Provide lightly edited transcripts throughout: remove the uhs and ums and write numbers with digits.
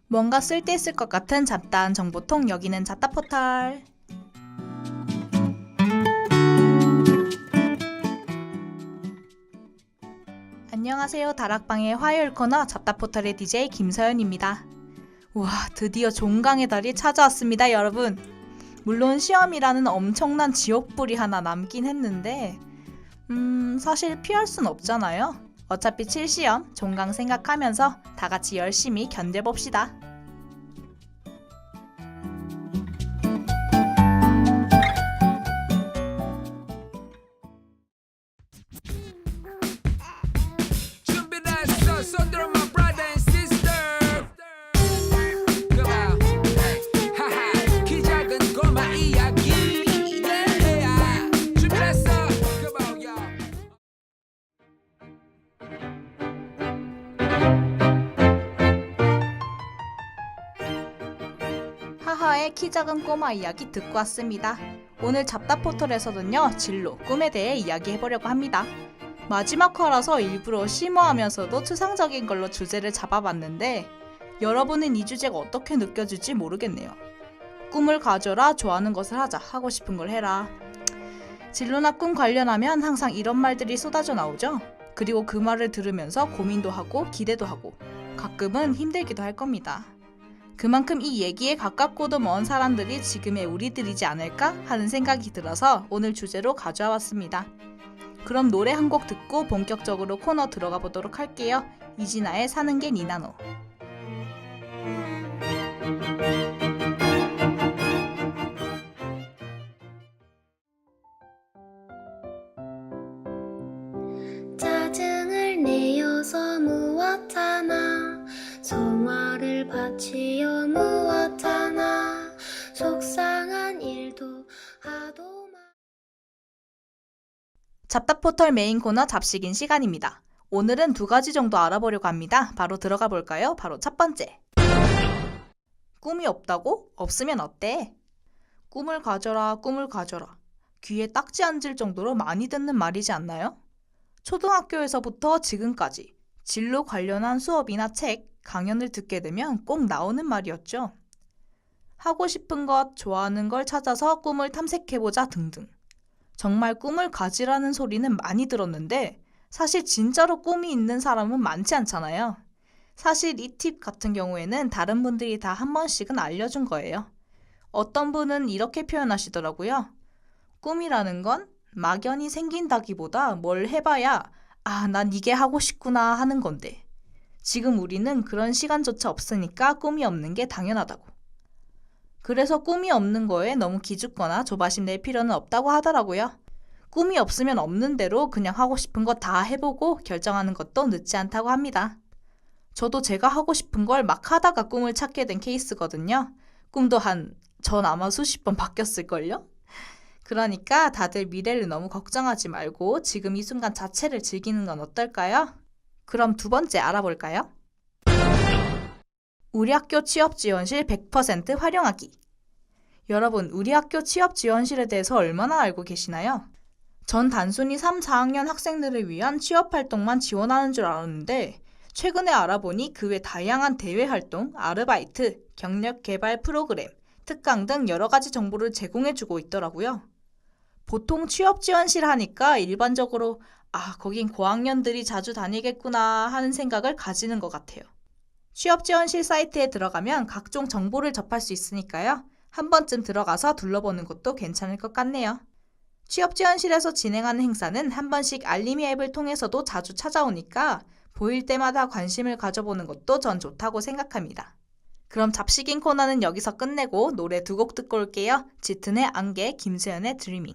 뭔가 쓸데있을 것 같은 잡다한 정보통, 여기는 잡다포털. 안녕하세요. 다락방의 화요일 코너 잡다포털의 DJ 김서연입니다. 우와, 드디어 종강의 달이 찾아왔습니다, 여러분. 물론 시험이라는 엄청난 지옥불이 하나 남긴 했는데 사실 피할 순 없잖아요. 어차피 7시험 종강 생각하면서 다 같이 열심히 견뎌봅시다. 준비됐어 손들어 my brother and sister Come on 하하 키 작은 꼬마 이야기 yeah. 준비됐어 Come on yo 하하의 키 작은 꼬마 이야기 듣고 왔습니다. 오늘 잡다포털에서는요, 진로, 꿈에 대해 이야기해보려고 합니다. 마지막 화라서 일부러 심오하면서도 추상적인 걸로 주제를 잡아봤는데 여러분은 이 주제가 어떻게 느껴질지 모르겠네요. 꿈을 가져라, 좋아하는 것을 하자, 하고 싶은 걸 해라. 진로나 꿈 관련하면 항상 이런 말들이 쏟아져 나오죠. 그리고 그 말을 들으면서 고민도 하고 기대도 하고 가끔은 힘들기도 할 겁니다. 그만큼 이 얘기에 가깝고도 먼 사람들이 지금의 우리들이지 않을까 하는 생각이 들어서 오늘 주제로 가져와 왔습니다. 그럼 노래 한 곡 듣고 본격적으로 코너 들어가 보도록 할게요. 이진아의 사는 게 니나노. 짜증을 내어서 무엇하나 송화를 바치어 무엇하나 속상한 일도 하도 잡다포털 메인 코너 잡식인 시간입니다. 오늘은 2가지 정도 알아보려고 합니다. 바로 들어가 볼까요? 바로 첫 번째. 꿈이 없다고? 없으면 어때? 꿈을 가져라, 꿈을 가져라. 귀에 딱지 앉을 정도로 많이 듣는 말이지 않나요? 초등학교에서부터 지금까지 진로 관련한 수업이나 책, 강연을 듣게 되면 꼭 나오는 말이었죠. 하고 싶은 것, 좋아하는 걸 찾아서 꿈을 탐색해보자 등등. 정말 꿈을 가지라는 소리는 많이 들었는데 사실 진짜로 꿈이 있는 사람은 많지 않잖아요. 사실 이 팁 같은 경우에는 다른 분들이 다 한 번씩은 알려준 거예요. 어떤 분은 이렇게 표현하시더라고요. 꿈이라는 건 막연히 생긴다기보다 뭘 해봐야 난 이게 하고 싶구나 하는 건데 지금 우리는 그런 시간조차 없으니까 꿈이 없는 게 당연하다고. 그래서 꿈이 없는 거에 너무 기죽거나 조바심 낼 필요는 없다고 하더라고요. 꿈이 없으면 없는 대로 그냥 하고 싶은 거 다 해보고 결정하는 것도 늦지 않다고 합니다. 저도 제가 하고 싶은 걸 막 하다가 꿈을 찾게 된 케이스거든요. 꿈도 전 아마 수십 번 바뀌었을걸요? 그러니까 다들 미래를 너무 걱정하지 말고 지금 이 순간 자체를 즐기는 건 어떨까요? 그럼 2번째 알아볼까요? 우리 학교 취업지원실 100% 활용하기. 여러분, 우리 학교 취업지원실에 대해서 얼마나 알고 계시나요? 전 단순히 3, 4학년 학생들을 위한 취업활동만 지원하는 줄 알았는데 최근에 알아보니 그 외 다양한 대외활동, 아르바이트, 경력개발 프로그램, 특강 등 여러 가지 정보를 제공해주고 있더라고요. 보통 취업지원실 하니까 일반적으로 거긴 고학년들이 자주 다니겠구나 하는 생각을 가지는 것 같아요. 취업지원실 사이트에 들어가면 각종 정보를 접할 수 있으니까요. 한 번쯤 들어가서 둘러보는 것도 괜찮을 것 같네요. 취업지원실에서 진행하는 행사는 한 번씩 알림이 앱을 통해서도 자주 찾아오니까 보일 때마다 관심을 가져보는 것도 전 좋다고 생각합니다. 그럼 잡식인 코너는 여기서 끝내고 노래 2곡 듣고 올게요. 짙은의 안개, 김수현의 드리밍.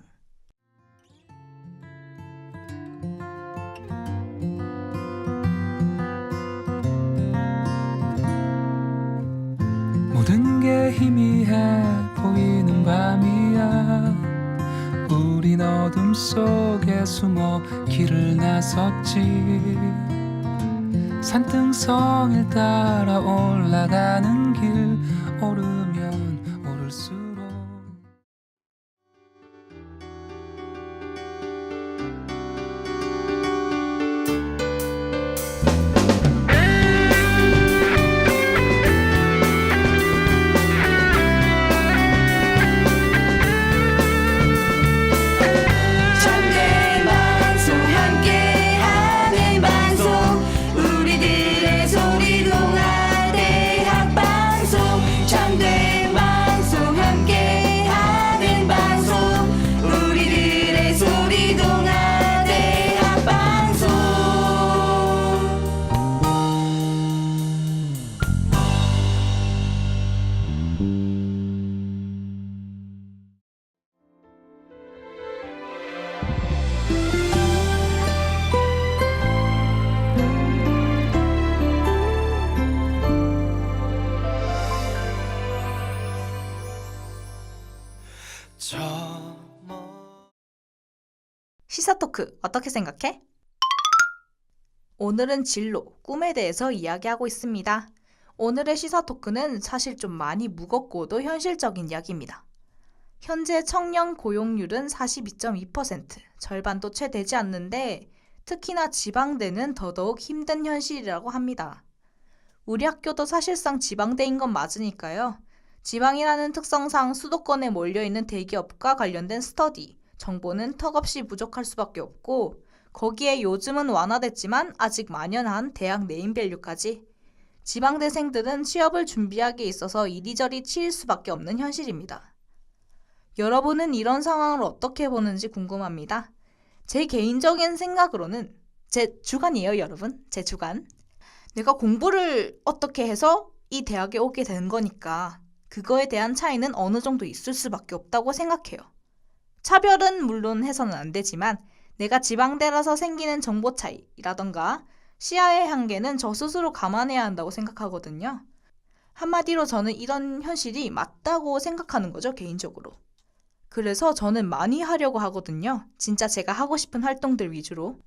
모든 게 희미해 보이는 밤이야 우린 어둠 속에 숨어 길을 나섰지 산등성을 따라 올라가는 길 오르면 오를수록 시사토크 어떻게 생각해? 오늘은 진로, 꿈에 대해서 이야기하고 있습니다. 오늘의 시사토크는 사실 좀 많이 무겁고도 현실적인 이야기입니다. 현재 청년 고용률은 42.2%, 절반도 채 되지 않는데 특히나 지방대는 더더욱 힘든 현실이라고 합니다. 우리 학교도 사실상 지방대인 건 맞으니까요. 지방이라는 특성상 수도권에 몰려있는 대기업과 관련된 스터디, 정보는 턱없이 부족할 수밖에 없고 거기에 요즘은 완화됐지만 아직 만연한 대학 네임밸류까지 지방대생들은 취업을 준비하기에 있어서 이리저리 치일 수밖에 없는 현실입니다. 여러분은 이런 상황을 어떻게 보는지 궁금합니다. 제 개인적인 생각으로는 제 주관이에요, 여러분. 제 주관. 내가 공부를 어떻게 해서 이 대학에 오게 된 거니까 그거에 대한 차이는 어느 정도 있을 수밖에 없다고 생각해요. 차별은 물론 해서는 안 되지만 내가 지방대라서 생기는 정보 차이라던가 시야의 한계는 저 스스로 감안해야 한다고 생각하거든요. 한마디로 저는 이런 현실이 맞다고 생각하는 거죠, 개인적으로. 그래서 저는 많이 하려고 하거든요. 진짜 제가 하고 싶은 활동들 위주로.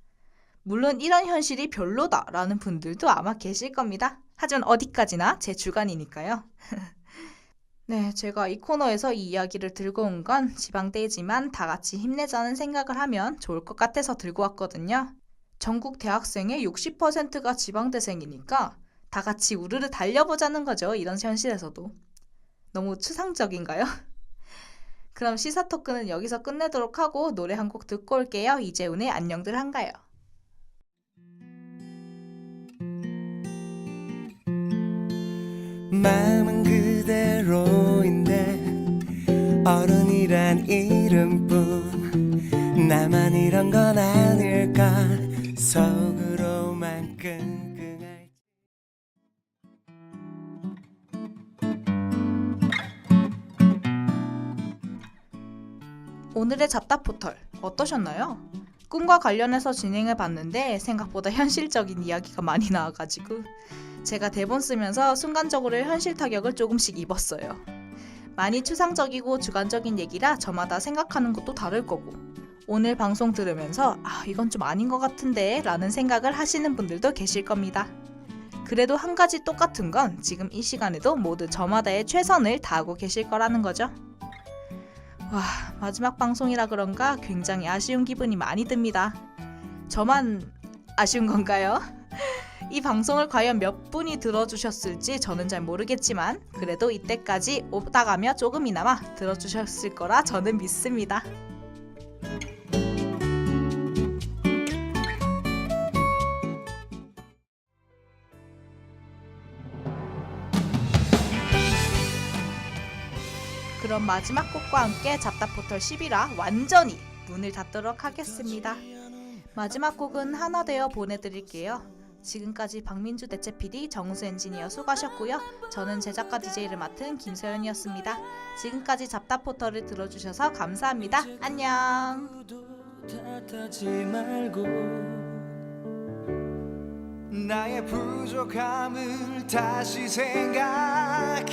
물론 이런 현실이 별로다라는 분들도 아마 계실 겁니다. 하지만 어디까지나 제 주관이니까요. 네, 제가 이 코너에서 이 이야기를 들고 온 건 지방대이지만 다 같이 힘내자는 생각을 하면 좋을 것 같아서 들고 왔거든요. 전국 대학생의 60%가 지방대생이니까 다 같이 우르르 달려보자는 거죠. 이런 현실에서도. 너무 추상적인가요? 그럼 시사토크는 여기서 끝내도록 하고 노래 한 곡 듣고 올게요. 이재훈의 안녕들 한가요. 마음은 그대로인데 어른이란 이름뿐 나만 이런 건 아닐까 속으로만 끙끙 오늘의 잡다포털 어떠셨나요? 꿈과 관련해서 진행해 봤는데 생각보다 현실적인 이야기가 많이 나와가지고 제가 대본 쓰면서 순간적으로 현실 타격을 조금씩 입었어요. 많이 추상적이고 주관적인 얘기라 저마다 생각하는 것도 다를 거고 오늘 방송 들으면서 이건 좀 아닌 것 같은데 라는 생각을 하시는 분들도 계실 겁니다. 그래도 한 가지 똑같은 건 지금 이 시간에도 모두 저마다의 최선을 다하고 계실 거라는 거죠. 와, 마지막 방송이라 그런가 굉장히 아쉬운 기분이 많이 듭니다. 저만 아쉬운 건가요? 이 방송을 과연 몇 분이 들어주셨을지 저는 잘 모르겠지만 그래도 이때까지 오다가며 조금이나마 들어주셨을 거라 저는 믿습니다. 그럼 마지막 곡과 함께 잡다포털 11화 완전히 문을 닫도록 하겠습니다. 마지막 곡은 하나 되어 보내드릴게요. 지금까지 박민주 대체 PD, 정수 엔지니어 수고하셨고요. 저는 제작과 DJ를 맡은 김서연이었습니다. 지금까지 잡다포털을 들어주셔서 감사합니다. 안녕. 탓하지 말고 나의 부족함을 다시 생각해